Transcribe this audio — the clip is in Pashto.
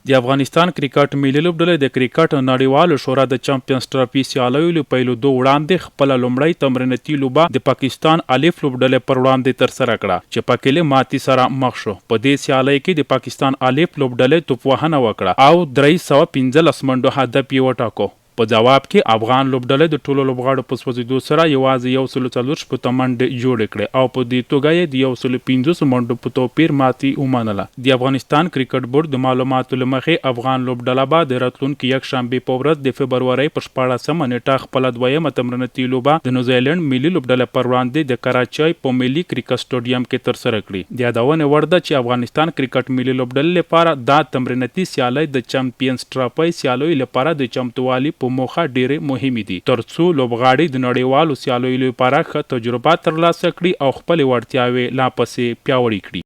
د افغانستان کرکټ ملي لوبډلې د کرکټ نړیوالو شورا د چمپیونز ټرافي سیالیو له پیلو دوه وړاندې خپل لومړی تمرینتي لوبه د پاکستان الف لوبډلې پر وړاندې ترسره کړه چې پکې له ماتې سره مخ شو. په دې سیالۍ کې د پاکستان الف لوبډلې توپ وهنه وکړه او 315 منډو هدف یې وټاکو. په جواب کې افغان لوبډلې د ټولو لوبغاړو په سوځېدو سره یوازې 140 منډې جوړې کړې او په دې توګه یې د 115 منډو په توپیر ماتې ومنله. د افغانستان کرکټ بورډ د معلوماتو له مخې افغان لوبډله به د راتلونکي یکشنبې په ورځ د فبرورۍ په 14مه نیټه خپله دویمه تمرینتي لوبه د نیوزیلینډ ملي لوبډلې پر وړاندې د کراچۍ په ملي کرکټ سټېډیم کې ترسره کړي. د یادونې وړ ده چې افغانستان کرکټ ملي لوبډلې لپاره دا تمرینتي سیالۍ د چمپیونز ټرافي سیالیو لپاره د چمتووالي په موخه ډېرې مهمې دي ترڅو لوبغاړي د نړیوالو سیالیو لپاره ښه تجربه ترلاسه کړي او خپلې وړتیاوې لا پسې پیاوړې کړي.